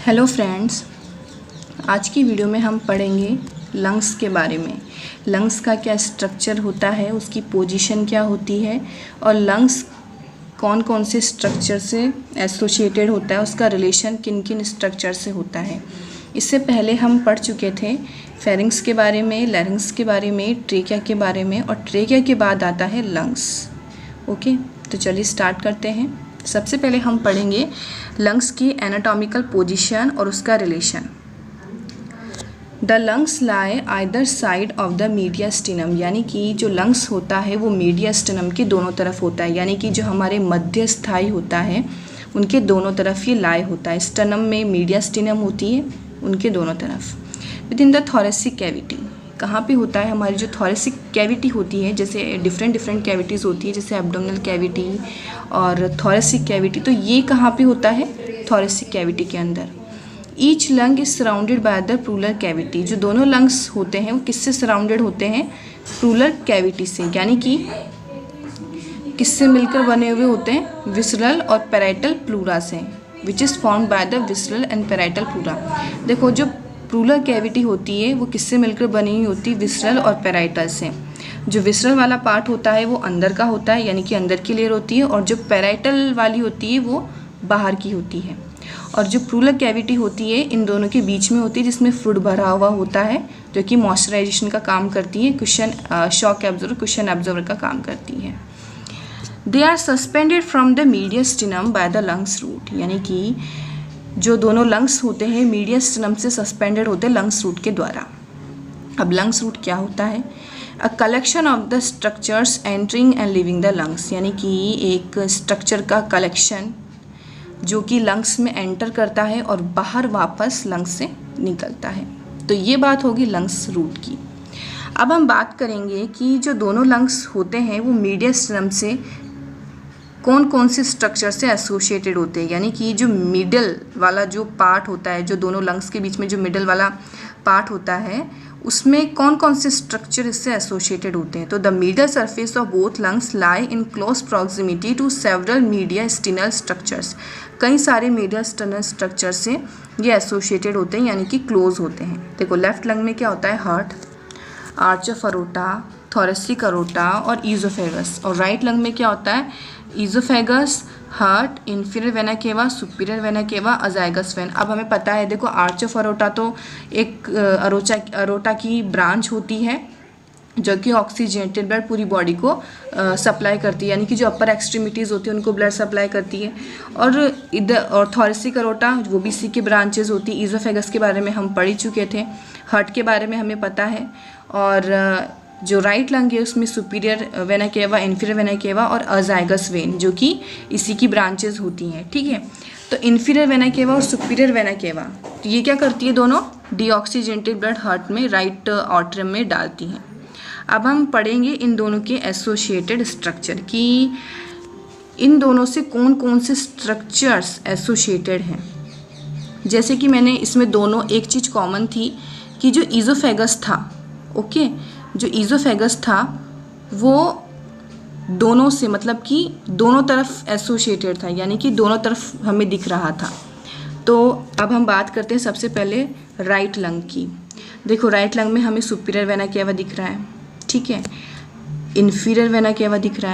Hello friends, आज की video में हम पढ़ेंगे लंग्स के बारे में। लंग्स का क्या स्ट्रक्चर होता है, उसकी पोजीशन क्या होती है और लंग्स कौन कौन से स्ट्रक्चर से एसोसिएटेड होता है, उसका रिलेशन किन किन स्ट्रक्चर से होता है। इससे पहले हम पढ़ चुके थे फेरिंग्स के बारे में, लैरिंग्स के बारे में, ट्रेकिया के बारे में, और ट्रेकिया के बाद आता है लंग्स। ओके, तो चलिए स्टार्ट करते हैं। सबसे पहले हम पढ़ेंगे लंग्स की एनाटॉमिकल पोजीशन और उसका relation. The lungs lie either side of the mediastinum, यानी कि जो लंग्स होता है वो मीडियास्टिनम के दोनों तरफ होता है, यानी कि जो हमारे मध्य स्थायी होता है उनके दोनों तरफ ये लाई होता है। स्टनम में मीडियास्टिनम होती है, उनके दोनों तरफ। With in the thoracic cavity, कहाँ पे होता है? हमारी जो थोरेसिक कैविटी होती है, जैसे डिफरेंट कैविटीज़ होती है, जैसे एब्डोमिनल कैविटी और थोरेसिक कैविटी, तो ये कहाँ पे होता है? थोरेसिक कैविटी के अंदर। Each lung is surrounded by the pleural cavity, जो दोनों लंग्स होते हैं वो किससे सराउंडेड होते हैं? प्लूरल कैविटी से, यानी कि किससे मिलकर बने हुए होते हैं? विसरल और पैराइटल प्लूरा से, which is formed by the visceral and parietal pleura. देखो, जो प्लूरल कैविटी होती है वो किससे मिलकर बनी हुई होती है? विसरल और पैराइटल से। जो विसरल वाला पार्ट होता है वो अंदर का होता है, यानी कि अंदर की लेयर होती है, और जो पैराइटल वाली होती है वो बाहर की होती है। और जो प्लूरल कैविटी होती है इन दोनों के बीच में होती है, जिसमें फ्लूइड भरा हुआ होता है, जो कि मॉइस्चराइजेशन का काम करती है, cushion shock absorber, cushion absorber का काम करती है। They are suspended from the mediastinum by the lungs root, यानी कि जो दोनों लंग्स होते हैं मीडियास्टिनम से सस्पेंडेड होते हैं लंग्स रूट के द्वारा। अब लंग्स रूट क्या होता है? अ collection of the structures entering and living the lungs, यानी कि एक स्ट्रक्चर का कलेक्शन जो कि लंग्स में एंटर करता है और बाहर वापस लंग्स से निकलता है। तो ये बात होगी लंग्स रूट की। अब हम बात करेंगे कि जो दोनों लंग्स होते हैं वो मीडियास्टिनम से कौन कौन से स्ट्रक्चर से एसोसिएटेड होते हैं, यानी कि जो मिडल वाला जो पार्ट होता है, जो दोनों लंग्स के बीच में जो मिडल वाला पार्ट होता है, उसमें कौन कौन से स्ट्रक्चर इससे एसोसिएटेड होते हैं। तो the middle surface of both lungs lie in close proximity to several mediastinal structures, कई सारे मीडियास्टिनल स्ट्रक्चर से ये एसोसिएटेड होते हैं, यानी कि क्लोज होते हैं। देखो, लेफ्ट लंग में क्या होता है? Heart, arch of aorta, thoracic aorta और ईजोफेगस। और राइट लंग में क्या होता है? Oesophagus, heart, inferior vena cava, superior vena cava, azygos when. अब हमें पता है, देखो, आर्च ऑफ अरोटा तो एक अरोटा की ब्रांच होती है जो कि ऑक्सीजनेटेड ब्लड पूरी बॉडी को सप्लाई करती है, यानी कि जो अपर एक्सट्रीमिटीज़ होती है उनको ब्लड सप्लाई करती है। और थोरेसिक अरोटा वो भी इसी की ब्रांचेज होती है। ईजोफेगस के बारे में हम पढ़ ही चुके थे, हार्ट के बारे में हमें पता है। और जो राइट लंग है उसमें सुपीरियर वेना केवा, इंफीरियर वेना केवा और अजाइगस वेन, जो कि इसी की ब्रांचेज होती हैं। ठीक है, तो इंफीरियर वेना केवा और सुपीरियर वेना केवा, तो ये क्या करती है? दोनों डीऑक्सीजनेटेड ब्लड हार्ट में, राइट आर्टरी में डालती हैं। अब हम पढ़ेंगे इन दोनों के एसोसिएटेड स्ट्रक्चर कि इन दोनों से कौन कौन से स्ट्रक्चर्स एसोसिएटेड हैं। जैसे कि मैंने इसमें दोनों एक चीज़ कॉमन थी कि जो ईजोफेगस था, ओके, जो ईजोफेगस था वो दोनों से, मतलब कि दोनों तरफ एसोसिएटेड था, यानी कि दोनों तरफ हमें दिख रहा था। तो अब हम बात करते हैं सबसे पहले राइट लंग की। देखो, राइट लंग में हमें सुपीरियर वेना केवा दिख रहा है, ठीक है, इन्फीरियर वेना केवा दिख रहा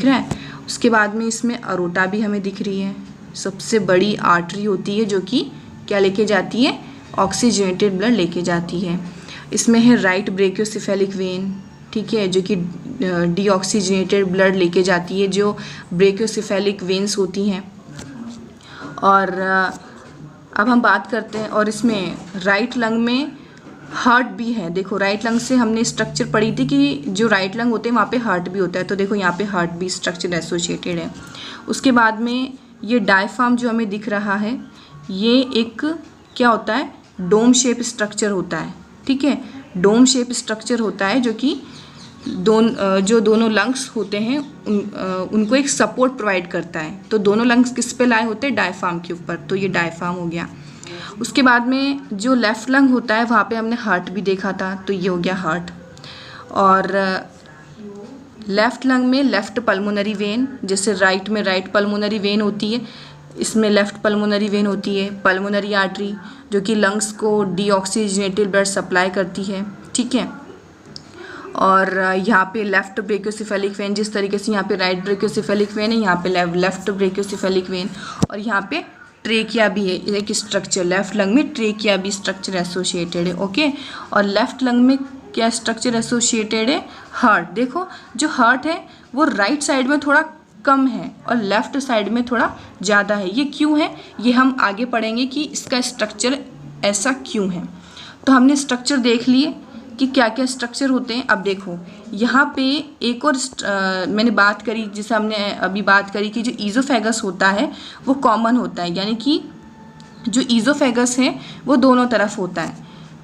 है। उसके बाद में इसमें अरोटा भी हमें दिख रही है, सबसे बड़ी आर्टरी होती है जो कि क्या लेके जाती है? ऑक्सीजनेटेड ब्लड लेके जाती है। इसमें है राइट ब्रेकियोसेफेलिक वेन, ठीक है, जो कि डीऑक्सीजनेटेड ब्लड लेके जाती है, जो ब्रेकियोसेफेलिक वेन्स होती हैं। और अब हम बात करते हैं, और इसमें राइट लंग में हार्ट भी है। देखो, राइट लंग से हमने स्ट्रक्चर पढ़ी थी कि जो राइट लंग होते हैं वहाँ पे हार्ट भी होता है, तो देखो यहाँ पे हार्ट भी स्ट्रक्चर एसोसिएटेड है। उसके बाद में ये डायफ्राम जो हमें दिख रहा है, ये एक क्या होता है? डोम शेप स्ट्रक्चर होता है, ठीक है, डोम शेप स्ट्रक्चर होता है जो कि जो दोनों लंग्स होते हैं उनको एक सपोर्ट प्रोवाइड करता है। तो दोनों लंग्स किस पे लाए होते हैं? डायफ्राम के ऊपर, तो ये डायफ्राम हो गया। उसके बाद में जो लेफ़्ट लंग होता है वहाँ पे हमने हार्ट भी देखा था, तो ये हो गया हार्ट। और लेफ़्ट लंग में लेफ़्ट पल्मोनरी वेन, जैसे राइट में राइट पल्मोनरी वेन होती है, इसमें लेफ्ट पल्मोनरी वेन होती है, पल्मोनरी आर्टरी जो कि लंग्स को डीऑक्सीजनेटेड ब्लड सप्लाई करती है, ठीक है। और यहाँ पे लेफ्ट ब्रेकियोसेफेलिक वेन, जिस तरीके से यहाँ पे राइट ब्रेकियोसेफेलिक वेन है, यहाँ पे लेफ्ट ब्रेकियोसेफेलिक वेन, और यहाँ पे ट्रेकिया भी है, एक स्ट्रक्चर लेफ्ट लंग में ट्रेकिया भी स्ट्रक्चर एसोसिएटेड है, ओके। और लेफ्ट लंग में क्या स्ट्रक्चर एसोसिएटेड है, हार्ट। देखो जो हार्ट है वो राइट साइड में थोड़ा कम है और लेफ्ट साइड में थोड़ा ज़्यादा है। ये क्यों है, ये हम आगे पढ़ेंगे कि इसका स्ट्रक्चर ऐसा क्यों है। तो हमने स्ट्रक्चर देख लिए कि क्या क्या स्ट्रक्चर होते हैं। अब देखो यहाँ पे एक और मैंने बात करी, जैसे हमने अभी बात करी कि जो ईज़ोफेगस होता है वो कॉमन होता है, यानी कि जो ईज़ोफेगस है वो दोनों तरफ होता है।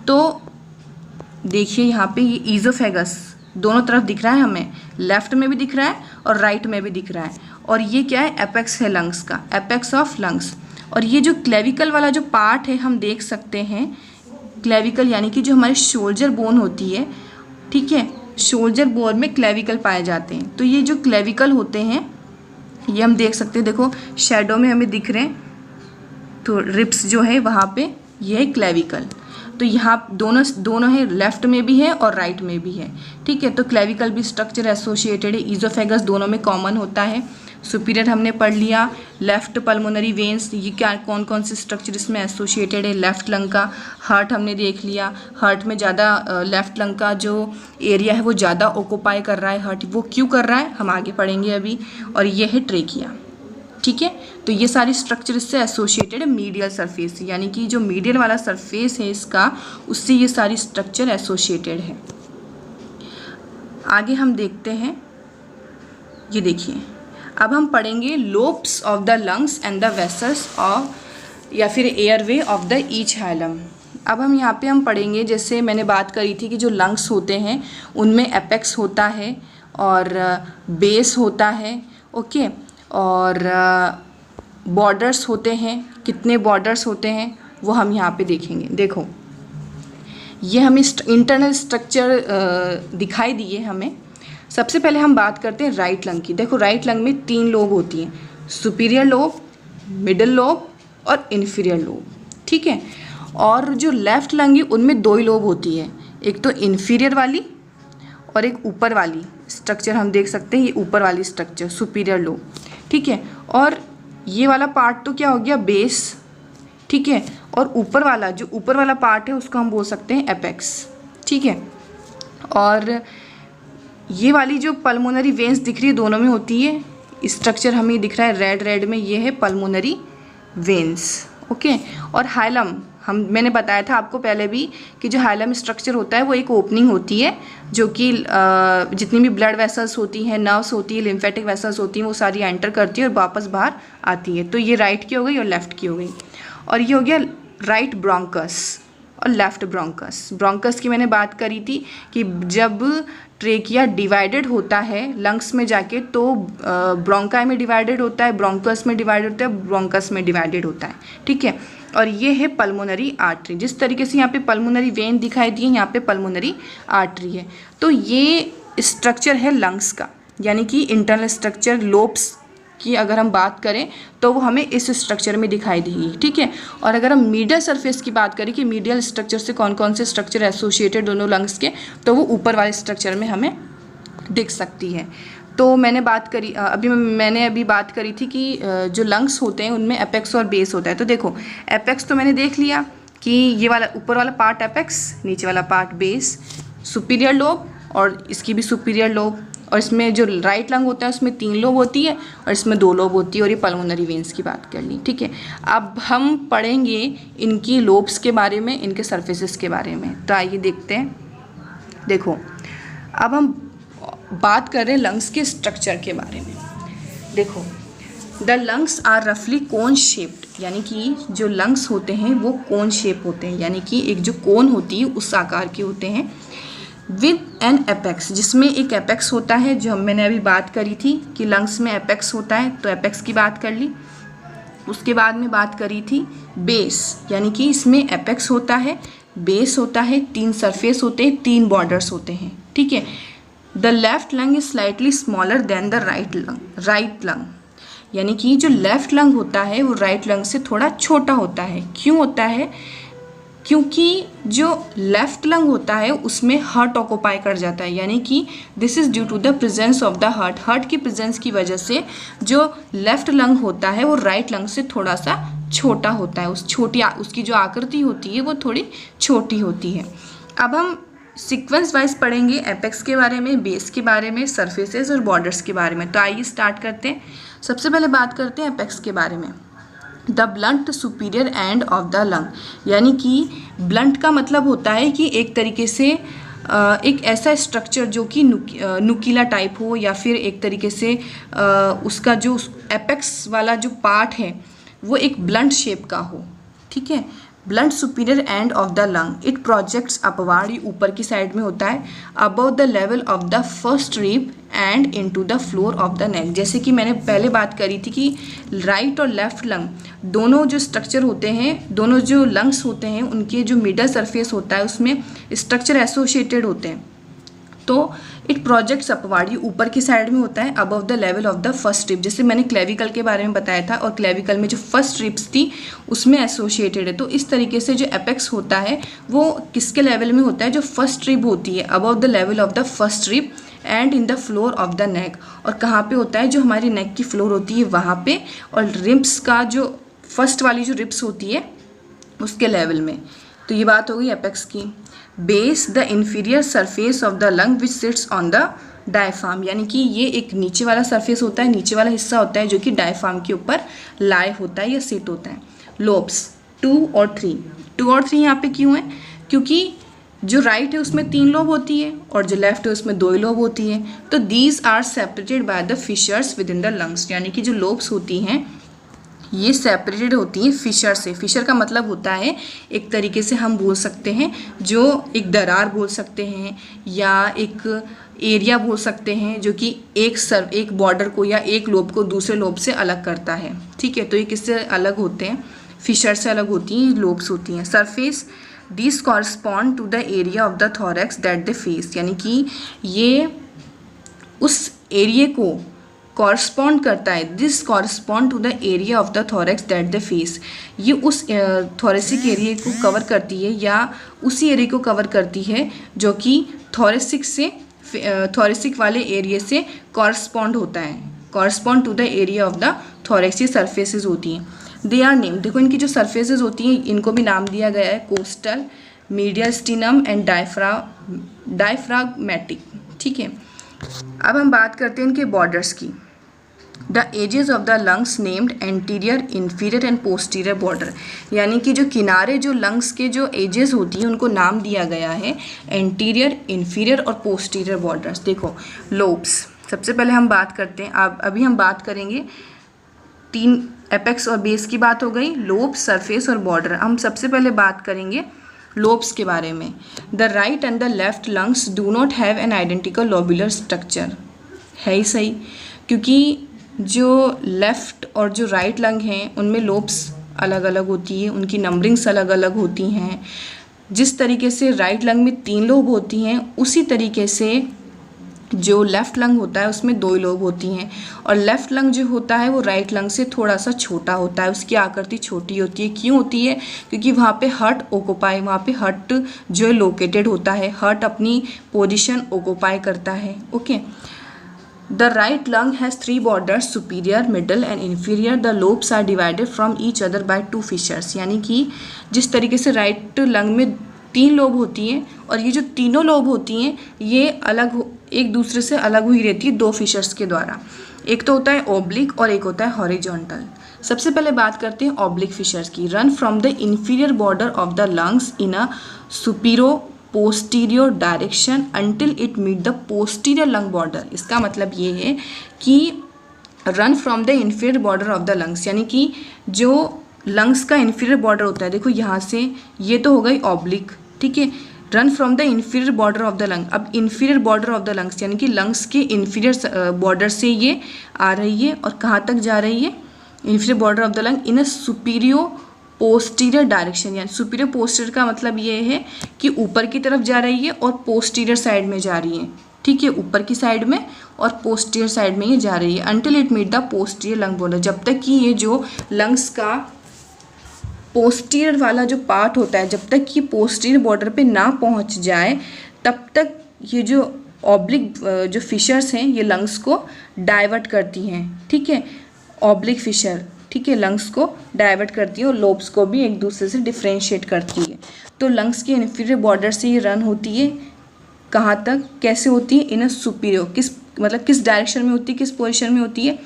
तो देखिए यहाँ पे ये ईज़ोफेगस दोनों तरफ दिख रहा है, हमें लेफ्ट में भी दिख रहा है और राइट में भी दिख रहा है। और ये क्या है, एपेक्स है लंग्स का, एपेक्स ऑफ लंग्स। और ये जो क्लेविकल वाला जो पार्ट है हम देख सकते हैं, क्लेविकल यानी कि जो हमारे शोल्डर बोन होती है, ठीक है, शोल्डर बोन में क्लेविकल पाए जाते हैं। तो ये जो क्लेविकल होते हैं ये हम देख सकते हैं, देखो शेडो में हमें दिख रहे हैं, तो रिब्स जो है वहाँ पे ये है क्लेविकल। तो यहाँ दोनों है, लेफ्ट में भी है और राइट में भी है, ठीक है। तो क्लेविकल भी स्ट्रक्चर एसोसिएटेड है, ईज़ोफेगस दोनों में कॉमन होता है। सुपीरियर हमने पढ़ लिया, लेफ्ट पल्मोनरी वेन्स, ये क्या कौन कौन से स्ट्रक्चर इसमें एसोसिएटेड है। लेफ्ट लंग का हार्ट हमने देख लिया, हार्ट में ज़्यादा लेफ्ट लंग का जो एरिया है वो ज़्यादा ऑक्यूपाई कर रहा है हार्ट, वो क्यों कर रहा है हम आगे पढ़ेंगे अभी। और ये है ट्रेकिया, ठीक है। तो ये सारी स्ट्रक्चर इससे एसोसिएटेड है मीडियल सरफेस, यानी कि जो मीडियल वाला सरफेस है इसका, उससे ये सारी स्ट्रक्चर एसोसिएटेड है। आगे हम देखते हैं, ये देखिए अब हम पढ़ेंगे lobes of the lungs and the vessels of या फिर airway of the each hilum. अब हम यहाँ पे हम पढ़ेंगे, जैसे मैंने बात करी थी कि जो लंग्स होते हैं उनमें एपेक्स होता है और बेस होता है, ओके। और बॉर्डर्स होते हैं, कितने बॉर्डर्स होते हैं वो हम यहाँ पे देखेंगे। देखो ये हमें इंटरनल स्ट्रक्चर दिखाई दिए हमें। सबसे पहले हम बात करते हैं राइट लंग की। देखो राइट लंग में 3 लोब होती हैं, सुपीरियर लोब, मिडिल लोब और इन्फीरियर लोब, ठीक है। और जो लेफ्ट लंग है उनमें 2 ही लोब होती है, एक तो इन्फीरियर वाली और एक ऊपर वाली स्ट्रक्चर हम देख सकते हैं, ये ऊपर वाली स्ट्रक्चर सुपीरियर लोब, ठीक है। और ये वाला पार्ट तो क्या हो गया, बेस, ठीक है। और ऊपर वाला जो ऊपर वाला पार्ट है उसको हम बोल सकते हैं एपेक्स, ठीक है। और ये वाली जो पल्मोनरी वेन्स दिख रही है दोनों में होती है, स्ट्रक्चर हमें दिख रहा है रेड में, ये है पल्मोनरी वेन्स, ओके। और हाइलम मैंने बताया था आपको पहले भी कि जो हाइलम स्ट्रक्चर होता है वो एक ओपनिंग होती है, जो कि जितनी भी ब्लड वेसल्स होती हैं, नर्व्स होती है, लिम्फेटिक वेसल्स होती हैं, वो सारी एंटर करती है और वापस बाहर आती है। तो ये राइट की हो गई और लेफ्ट की हो गई। और ये हो गया राइट ब्रोंकस और लेफ्ट ब्रोंकस। ब्रोंकस की मैंने बात करी थी कि जब ट्रेकिया डिवाइडेड होता है लंग्स में जाके तो ब्रोंकाई में डिवाइडेड होता है, ब्रोंकस में डिवाइडेड होता है, ब्रोंकस में डिवाइडेड होता है, ठीक है। और ये है पल्मोनरी आर्टरी, जिस तरीके से यहाँ पे पल्मोनरी वेन दिखाई दी है, यहाँ पे पल्मोनरी आर्टरी है। तो ये स्ट्रक्चर है लंग्स का, यानी कि इंटरनल स्ट्रक्चर लोब्स की अगर हम बात करें तो वो हमें इस स्ट्रक्चर में दिखाई देगी, ठीक है। और अगर हम मीडियल सरफेस की बात करें कि मीडियल स्ट्रक्चर से कौन कौन से स्ट्रक्चर एसोसिएटेड दोनों लंग्स के, तो वो ऊपर वाले स्ट्रक्चर में हमें दिख सकती है। तो मैंने बात करी अभी बात करी थी कि जो लंग्स होते हैं उनमें एपेक्स और बेस होता है। तो देखो एपेक्स तो मैंने देख लिया कि ये वाला ऊपर वाला पार्ट एपेक्स, नीचे वाला पार्ट बेस, सुपीरियर लोब और इसकी भी सुपीरियर लोब। और इसमें जो राइट लंग होता है उसमें 3 लोब होती है और इसमें 2 लोब होती है। और ये पल्मोनरी वेन्स की बात कर ली, ठीक है। अब हम पढ़ेंगे इनकी लोब्स के बारे में, इनके सरफेसेस के बारे में। तो आइए देखते हैं। देखो अब हम बात कर रहे हैं लंग्स के स्ट्रक्चर के बारे में। देखो द लंग्स आर रफली कोन शेप्ड, यानी कि जो लंग्स होते हैं वो कोन शेप होते हैं, यानी कि एक जो कोन होती है उस आकार के होते हैं। विद एन एपेक्स, जिसमें एक एपेक्स होता है, जो मैंने अभी बात करी थी कि लंग्स में एपेक्स होता है, तो एपेक्स की बात कर ली। उसके बाद में बात करी थी बेस, यानी कि इसमें एपेक्स होता है, बेस होता है, 3 सरफेस होते हैं, 3 बॉर्डर्स होते हैं, ठीक है। The left lung is slightly smaller than the right lung. यानी कि जो लेफ्ट लंग होता है वो राइट लंग से थोड़ा छोटा होता है। क्यों होता है? क्योंकि जो लेफ्ट लंग होता है उसमें हार्ट ऑक्यूपाई कर जाता है, यानी कि this is due to the presence of the heart. Heart की प्रेजेंस की वजह से जो लेफ्ट लंग होता है वो राइट लंग से थोड़ा सा छोटा होता है। उसकी जो आकृति होती है वो थोड़ी छोटी होती है। अब हम सीक्वेंस वाइज पढ़ेंगे एपेक्स के बारे में, बेस के बारे में, सरफेसेस और बॉर्डर्स के बारे में। तो आइए स्टार्ट करते हैं। सबसे पहले बात करते हैं एपेक्स के बारे में। The blunt superior end of the lung, यानी कि ब्लंट का मतलब होता है कि एक तरीके से एक ऐसा स्ट्रक्चर जो कि नुकीला टाइप हो, या फिर एक तरीके से उसका जो एपेक्स वाला जो पार्ट है वो एक ब्लंट शेप का हो। ठीक है, blunt superior end of the lung, it projects upward, ये ऊपर की साइड में होता है, above the level of the first rib end into the floor of the neck. जैसे कि मैंने पहले बात करी थी कि राइट और लेफ्ट लंग दोनों जो स्ट्रक्चर होते हैं, दोनों जो लंग्स होते हैं, उनके जो मिडल सरफेस होता है उसमें स्ट्रक्चर एसोसिएटेड होते हैं। तो इट प्रोजेक्ट्स अपवार्ड, ये ऊपर की साइड में होता है, above the level of the first rib. जैसे मैंने क्लेविकल के बारे में बताया था, और क्लेविकल में जो फर्स्ट रिब्स थी उसमें एसोसिएटेड है। तो इस तरीके से जो एपेक्स होता है वो किसके लेवल में होता है? जो फर्स्ट रिब होती है, above the level of the first rib and in the floor of the neck. और कहाँ पे होता है? जो हमारी नेक की फ्लोर होती है वहाँ पे, और रिब्स का जो फर्स्ट वाली जो रिब्स होती है उसके लेवल में। तो ये बात हो गई एपेक्स की। Base, the inferior surface of the lung which sits on the diaphragm, यानी कि ये एक नीचे वाला सरफेस होता है, नीचे वाला हिस्सा होता है जो कि डायफ्राम के ऊपर लाए होता है या सिट होता है। लोब्स 2 और 3 यहाँ पे क्यों है? क्योंकि जो राइट है उसमें 3 लोब होती है और जो लेफ्ट है उसमें 2 लोब होती है। तो these are separated by the fissures within the lungs, यानी कि जो लोब्स होती हैं ये सेपरेटेड होती हैं फिशर से। फिशर का मतलब होता है एक तरीके से हम बोल सकते हैं जो एक दरार बोल सकते हैं, या एक एरिया बोल सकते हैं जो कि एक बॉर्डर को या एक लोब को दूसरे लोब से अलग करता है। ठीक है, तो ये किससे अलग होते हैं? फिशर से अलग होती हैं, लोब्स होती हैं। Surface, this correspond to the area of the thorax that the face, यानी कि ये उस एरिया को कॉरस्पॉन्ड करता है। This correspond to the area of the thorax that the face, ये उस थोरेसिक एरिया को कवर करती है या उसी एरिया को कवर करती है जो कि थोरेसिक वाले एरिया से कॉरस्पॉन्ड होता है। Correspond to the area of the thorax, ये सरफेसेस होती हैं। दे आर नेम, देखो इनकी जो सरफेसेस होती हैं इनको भी नाम दिया गया है, कोस्टल, मीडियास्टिनम एंड डायफ्रागमेटिक। ठीक है, अब हम बात करते हैं इनके बॉर्डर्स की। The edges of the lungs named anterior, inferior and posterior border, यानी कि जो किनारे जो लंग्स के जो एजेस होती हैं उनको नाम दिया गया है एंटीरियर, इन्फीरियर और पोस्टीरियर बॉर्डर्स। देखो लोब्स, सबसे पहले हम बात करते हैं, अभी हम बात करेंगे 3 एपेक्स और बेस की बात हो गई, लोब, सरफेस और बॉर्डर। हम सबसे पहले बात करेंगे लोब्स के बारे में। The right and the left lungs do not have an identical lobular structure, है ही सही, क्योंकि जो लेफ़्ट और जो राइट लंग हैं उनमें लोब्स अलग अलग होती है, उनकी नंबरिंग्स अलग अलग होती हैं। जिस तरीके से राइट लंग में 3 लोब होती हैं उसी तरीके से जो लेफ़्ट लंग होता है उसमें 2 लोब होती हैं। और लेफ़्ट लंग जो होता है वो राइट लंग से थोड़ा सा छोटा होता है, उसकी आकृति छोटी होती है। क्यों होती है? क्योंकि वहाँ पे हार्ट ऑक्यूपाई, वहाँ पे हार्ट जो लोकेटेड होता है, हार्ट अपनी पोजीशन ऑक्यूपाई करता है। Okay, the right lung has 3 borders, superior, middle and inferior. The lobes are divided from each other by 2 fissures, यानी कि जिस तरीके से राइट लंग में 3 लोब होती हैं और ये जो तीनों लोब होती हैं ये एक दूसरे से अलग हुई रहती है 2 फिशर्स के द्वारा। एक तो होता है ओब्लिक और एक होता है हॉरिजॉन्टल। सबसे पहले बात करते हैं ओब्लिक फिशर्स की। Run from the inferior border of the lungs in a supero posterior direction until it meet the posterior lung border. इसका मतलब ये है कि run from the inferior border of the lungs, यानी कि जो लंग्स का इन्फीरियर बॉर्डर होता है, देखो यहाँ से ये तो हो गई ऑब्लिक, ठीक है। Run from the inferior border of the lung, अब inferior border of the lungs यानी कि लंग्स के इन्फीरियर बॉर्डर से ये आ रही है और कहाँ तक जा रही है? Inferior border of the lung in a superior posterior direction, यानी सुपीरियर पोस्टीरियर का मतलब ये है कि ऊपर की तरफ जा रही है और पोस्टीरियर साइड में जा रही है, ठीक है, ऊपर की साइड में और पोस्टीरियर साइड में ये जा रही है। Until it meet the posterior lung border, जब तक कि ये जो लंग्स का पोस्टीरियर वाला जो पार्ट होता है, जब तक कि पोस्टीरियर बॉर्डर पे ना पहुंच जाए तब तक ये जो ऑब्लिक जो फिशर्स हैं ये लंग्स को डाइवर्ट करती हैं, ठीक है, ऑब्लिक फिशर, ठीक है, लंग्स को डाइवर्ट करती है और लोब्स को भी एक दूसरे से डिफ्रेंशिएट करती है। तो लंग्स के इन्फीरियर बॉर्डर से ये रन होती है, कहाँ तक, कैसे होती है, इन अ सुपीरियर, किस मतलब किस डायरेक्शन में होती है, किस पोजीशन में होती है,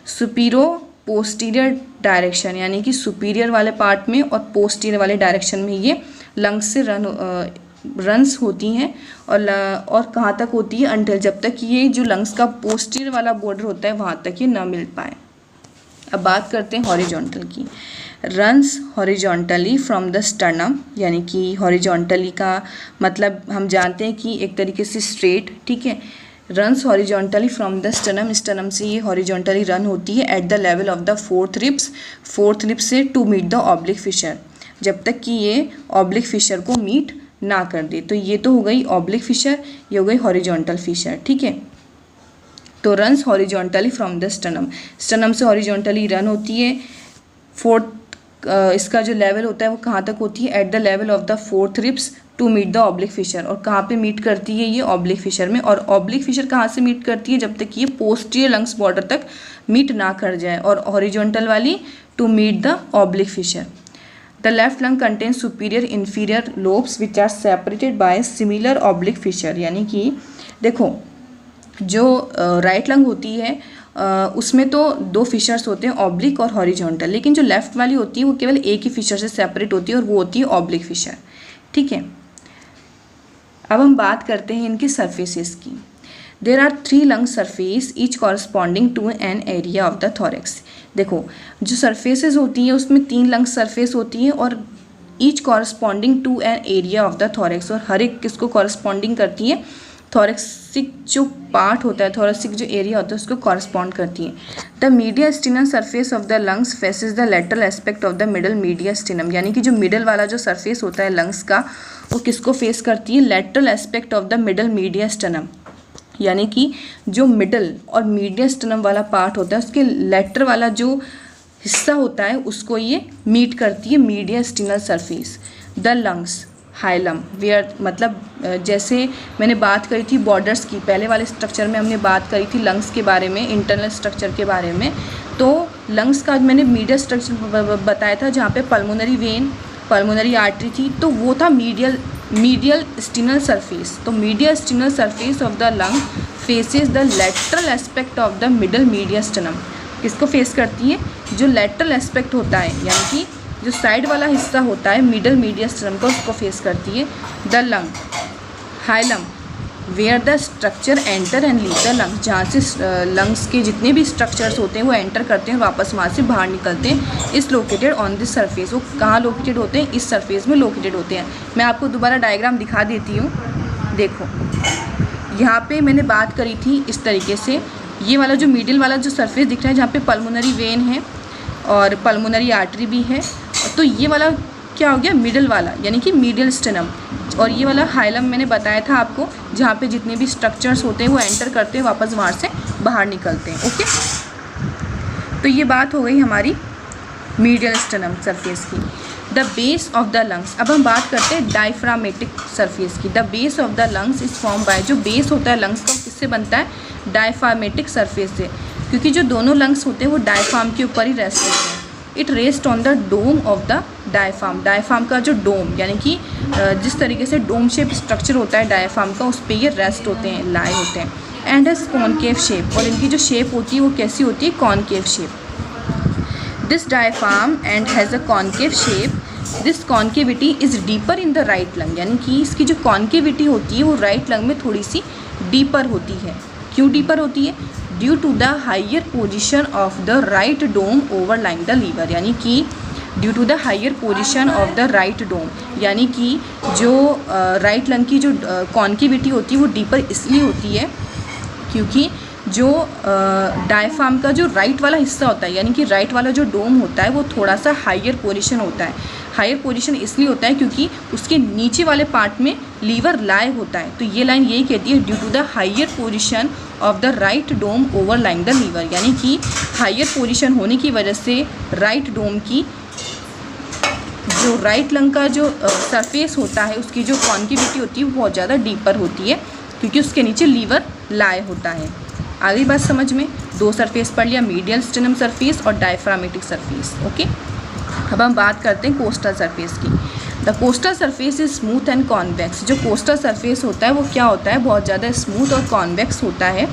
सुपीरो पोस्टीरियर डायरेक्शन, यानी कि सुपीरियर वाले पार्ट में और पोस्टीरियर वाले डायरेक्शन में ये लंग्स से रन्स होती हैं। और कहाँ तक होती है, अंटिल, जब तक ये जो लंग्स का पोस्टीरियर वाला बॉर्डर होता है वहाँ तक ये ना मिल पाए। अब बात करते हैं हॉरिजॉन्टल की। Runs horizontally from the sternum, यानी कि हॉरिजॉन्टली का मतलब हम जानते हैं कि एक तरीके से स्ट्रेट, ठीक है, runs horizontally from the sternum, sternum से ये हॉरिजॉन्टली रन होती है at the level of the fourth ribs से to meet the oblique fissure, जब तक कि ये ऑब्लिक फिशर को मीट ना कर दे। तो ये तो हो गई ऑब्लिक फिशर, ये हो गई हॉरिजॉन्टल फिशर, ठीक है। तो runs horizontally from the sternum, sternum से हॉरिजॉन्टली रन होती है, फोर्थ इसका जो लेवल होता है वो कहाँ तक होती है, at the level of the fourth ribs to meet the oblique fissure, और कहाँ पे मीट करती है ये ऑब्लिक फिशर में। और ऑब्लिक फिशर कहाँ से मीट करती है, जब तक ये पोस्टीरियर लंग्स बॉर्डर तक मीट ना कर जाए, और हॉरिजॉन्टल वाली to meet the oblique fissure. The left lung contains superior inferior lobes which are separated by similar oblique fissure, यानी कि देखो जो राइट लंग होती है उसमें तो दो फिशर्स होते हैं, ऑब्लिक और हॉरिजॉन्टल, लेकिन जो लेफ्ट वाली होती है वो केवल एक ही फिशर से सेपरेट होती है और वो होती है ऑब्लिक फिशर, ठीक है। अब हम बात करते हैं इनकी सरफेसेस की। There are 3 lung surface each corresponding to an area of the thorax. देखो जो सरफेसेस होती हैं उसमें 3 लंग सरफेस होती हैं और each corresponding to an area of the thorax, और हर एक किसको कॉरस्पॉन्डिंग करती है, थोरेक्सिक जो पार्ट होता है, थोरेक्सिक जो एरिया होता है उसको कॉरस्पॉन्ड करती है। The mediastinum surface of the lungs faces the lateral aspect of the middle mediastinum, यानी कि जो मिडल वाला जो सरफेस होता है लंग्स का वो किसको फेस करती है, lateral aspect of the middle mediastinum, यानी कि जो मिडल और मीडियास्टिनम वाला पार्ट होता है उसके लेटर वाला जो हिस्सा होता है उसको ये मीट करती है mediastinal surface. The lungs hilum where, मतलब जैसे मैंने बात करी थी बॉर्डर्स की, पहले वाले स्ट्रक्चर में हमने बात करी थी लंग्स के बारे में, इंटरनल स्ट्रक्चर के बारे में। तो लंग्स का मैंने मीडियल स्ट्रक्चर बताया था जहाँ पे पल्मोनरी वेन, पल्मोनरी आर्टरी थी, तो वो था मीडियल स्टिनल सरफेस। तो medial स्टिनल surface of the lung faces the lateral aspect of the middle mediastinum, किसको फेस करती है, जो लेटरल एस्पेक्ट होता है, यानी कि जो साइड वाला हिस्सा होता है मिडल मीडियास्टिनम का, उसको फेस करती है। The lung hilum where the structure enter and leave the lungs, जहाँ से लंग्स के जितने भी स्ट्रक्चर्स होते हैं वो एंटर करते हैं और वापस वहाँ से बाहर निकलते हैं। इस लोकेटेड ऑन दिस सरफेस, वो कहाँ लोकेटेड होते हैं, इस सरफेस में लोकेटेड होते हैं। मैं आपको दोबारा डायग्राम दिखा देती हूँ। देखो यहाँ पे मैंने बात करी थी इस तरीके से, ये वाला जो मिडिल वाला जो सरफेस दिख रहा है जहाँ पे पल्मोनरी वेन है और पल्मोनरी आर्टरी भी है, तो ये वाला क्या हो गया, मिडल वाला, यानी कि मीडियल स्टिनम। और ये वाला हाइलम मैंने बताया था आपको, जहाँ पे जितने भी स्ट्रक्चर्स होते हैं वो एंटर करते हैं, वापस वहाँ से बाहर निकलते हैं। ओके, तो ये बात हो गई हमारी मीडियल स्टिनम सरफेस की। The base of the lungs, अब हम बात करते हैं डायफ्रामेटिक सरफेस की। The base of the lungs is form by, जो बेस होता है लंग्स का किससे बनता है, डायफ्रामेटिक सरफेस से, क्योंकि जो दोनों लंग्स होते हैं वो डायफ्राम के ऊपर ही रेस्ट होते हैं। It rest on the dome of the diaphragm, diaphragm का जो डोम, यानी कि जिस तरीके से डोम शेप स्ट्रक्चर होता है डायफ्राम का, उस पर ये रेस्ट होते हैं, लाए होते हैं। एंड हैज़ कॉनकेव शेप, और इनकी जो शेप होती है वो कैसी होती है, concave shape. This diaphragm and has a concave shape, this concavity is deeper in the right lung, यानी कि इसकी जो कॉन्केविटी होती है वो राइट लंग में थोड़ी सी डीपर होती है। क्यों डीपर होती है, due to the higher position of the right dome overlying the liver, यानी कि due to the higher position of the right dome, यानी कि जो राइट लंग की जो कॉन्केविटी होती है वो डीपर इसलिए होती है क्योंकि जो डायफ्राम का जो राइट वाला हिस्सा होता है, यानी कि राइट वाला जो डोम होता है वो थोड़ा सा हायर पोजीशन होता है। हायर पोजीशन इसलिए होता है क्योंकि उसके नीचे वाले पार्ट में लीवर लाए होता है। तो ये लाइन यही कहती है due to the higher position of the right dome overlying the liver, यानी कि हायर पोजीशन होने की वजह से राइट डोम की जो राइट लंग का जो सरफेस होता है उसकी जो कॉन्केविटी होती है वो बहुत ज़्यादा डीपर होती है क्योंकि उसके नीचे लीवर लाए होता है। आगे बात समझ में, दो सरफेस पढ़ लिया, मीडियल स्टेनम सरफेस और डायफ्रामेटिक सरफेस। ओके, अब हम बात करते हैं कोस्टल सरफेस की। The costal surface is smooth and convex. जो कोस्टल सरफेस होता है वो क्या होता है, बहुत ज़्यादा स्मूथ और कॉन्वेक्स होता है।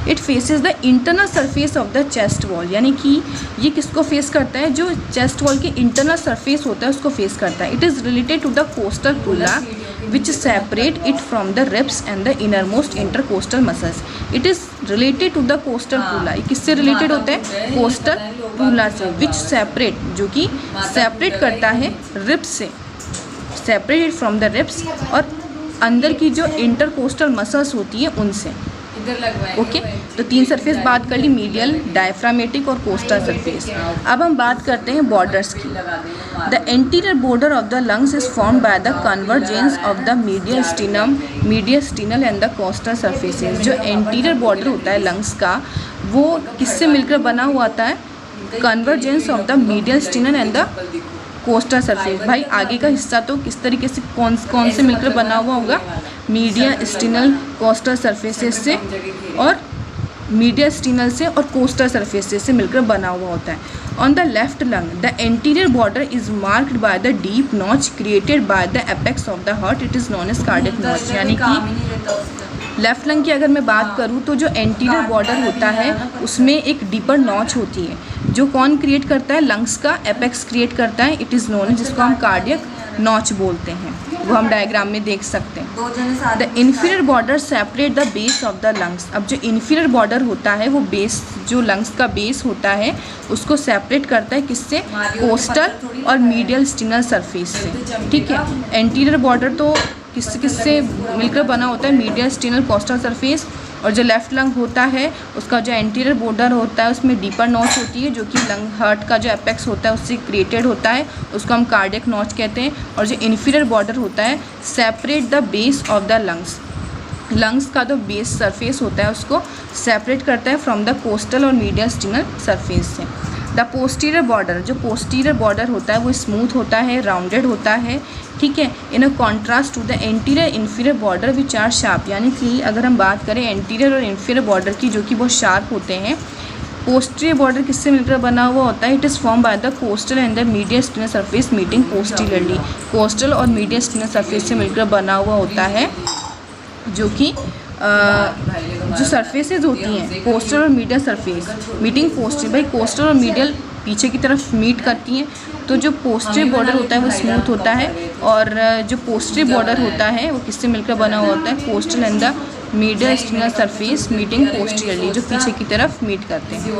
It faces the internal surface of the chest wall, यानी कि ये किसको फेस करता है, जो चेस्ट वॉल के इंटरनल सरफेस होता है उसको फेस करता है। It is related to the costal pleura which separate it from the ribs and the innermost intercostal muscles. It is related to the coastal प्रूला। ये किससे रिलेटेड होता है, कोस्टल प्रूला से। which separate, जो कि सेपरेट करता है रिब्स से, सेपरेटेड फ्रॉम द रिब्स, और अंदर की जो इंटरकोस्टल मसल्स होती है उनसे। ओके, तो तीन सरफेस बात कर ली, मीडियल, डायफ्रामेटिक और कोस्टल सरफेस। अब हम बात करते हैं बॉर्डर्स की। The anterior border of the lungs is formed by the convergence of the medial स्टिनम, mediastinal and the costal surfaces. जो एंटीरियर बॉर्डर होता है लंग्स का वो किससे मिलकर बना हुआ होता है, convergence of the medial स्टिनल and the costal surface. भाई आगे का हिस्सा तो किस तरीके से कौन से मिलकर बना हुआ होगा, मीडिया स्टिनल कोस्टल सरफेसेस से, और मीडिया स्टिनल से और कोस्टल सरफेसेस से मिलकर बना हुआ होता है। On the left lung the anterior border is marked by the deep notch created by the apex of the heart. It is known as cardiac notch. यानी कि लेफ्ट लंग की अगर मैं बात करूँ तो जो एंटीरियर बॉर्डर होता है उसमें एक डीपर नॉच होती है, जो कौन क्रिएट करता है, लंग्स का एपेक्स क्रिएट करता है। इट इज़ नोन, जिसको हम कार्डियक नॉच बोलते हैं, वो हम डायग्राम में देख सकते हैं। The inferior border separate the base of the lungs. अब जो इन्फीरियर बॉर्डर होता है वो बेस, जो लंग्स का बेस होता है उसको सेपरेट करता है किससे, कोस्टल और मीडियल स्टिनल सरफेस से। ठीक है, एंटीरियर बॉर्डर तो किससे मिलकर बना होता है, मीडियल स्टिनल कोस्टल सरफेस, और जो लेफ्ट लंग होता है उसका जो एंटीरियर बॉर्डर होता है उसमें डीपर नॉच होती है, जो कि लंग हार्ट का जो एपेक्स होता है उससे क्रिएटेड होता है, उसको हम कार्डियक नॉच कहते हैं। और जो इन्फीरियर बॉर्डर होता है separate the base of the lungs, lungs का जो बेस सरफेस होता है उसको सेपरेट करता है फ्रॉम द कोस्टल और मीडियल स्टिनल सरफेस से। द पोस्टीरियर बॉर्डर, जो पोस्टीरियर बॉर्डर होता है वो स्मूथ होता है, राउंडेड होता है। ठीक है, in a contrast to the anterior inferior border which are sharp. यानी कि अगर हम बात करें एंटीरियर और इन्फीरियर बॉर्डर की, जो कि बहुत शार्प होते हैं, पोस्टीरियर बॉर्डर किससे मिलकर बना हुआ होता है, it is form by the costal and the medial स्टिनल surface meeting posteriorly. Costal और मीडियल स्टिनल सरफेस से मिलकर बना हुआ होता है, जो कि जो सरफेसेज होती हैं कोस्टल और मीडियल सरफेस मीटिंग पोस्टीरियर। भाई कोस्टल और मीडियल पीछे की तरफ मीट करती हैं, तो जो पोस्टीरियर बॉर्डर होता है वो स्मूथ होता है, और जो पोस्टीरियर बॉर्डर होता है वो किससे मिलकर बना हुआ होता है, costal and the medial स्टिनल surface meeting posteriorly, जो पीछे की तरफ मीट करते हैं।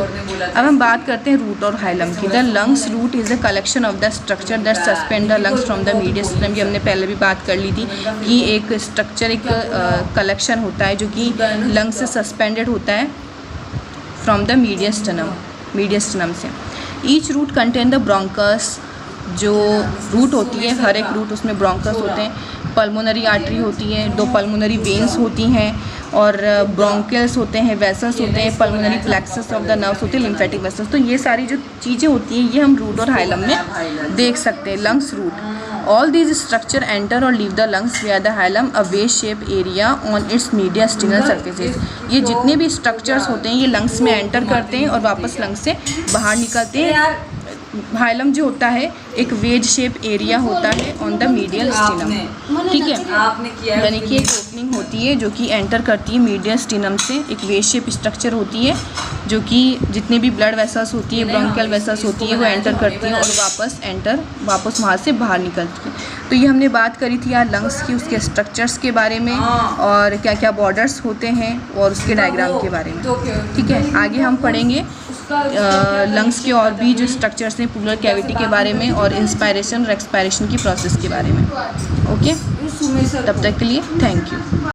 अब हम बात करते हैं रूट और हाइलम की। The lungs root is a collection of the structure that suspend the lungs from the medial sternum. की हमने पहले भी बात कर ली थी कि एक स्ट्रक्चर, एक कलेक्शन होता है जो कि लंग्स से सस्पेंडेड होता है फ्रॉम द मीडियल स्टिनम से। Each root contain the bronchus. जो रूट होती है, हर एक रूट उसमें ब्रोंकस होते हैं। पल्मोनरी आर्टरी होती है, दो पल्मोनरी वेन्स होती हैं, और ब्रोंकियल्स होते हैं, वेसल्स होते हैं, pulmonary plexus of the nerves होते हैं, लिम्फेटिक वेसल्स। तो ये सारी जो चीज़ें होती हैं ये हम रूट और हाइलम में देख सकते हैं। Lungs root, all these structure enter और leave the lungs via the hilum a way shape area on its medial sternal surfaces. ये जितने भी स्ट्रक्चर्स होते हैं ये लंग्स में एंटर करते हैं और वापस लंग्स से बाहर निकलते हैं। हाइलम जो होता है एक वेज शेप एरिया होता है ऑन द मीडियल स्टिनम। ठीक है, यानी कि एक ओपनिंग होती है जो कि एंटर करती है मीडियल स्टिनम से, एक वेज शेप स्ट्रक्चर होती है जो कि जितने भी ब्लड वेसल्स होती है, ब्रोंकियल वेसल्स होती है, वो एंटर करती हैं और वापस वहाँ से बाहर निकलती है। तो ये हमने बात करी थी यार लंग्स की, उसके स्ट्रक्चर्स के बारे में और क्या क्या बॉर्डर्स होते हैं और उसके डायग्राम के बारे में। ठीक है, आगे हम पढ़ेंगे लंग्स के और भी जो स्ट्रक्चर्स हैं, प्लूरल कैविटी के बारे में और इंस्पायरेशन और एक्सपायरेशन की प्रोसेस के बारे में। ओके, तब तक के लिए थैंक यू।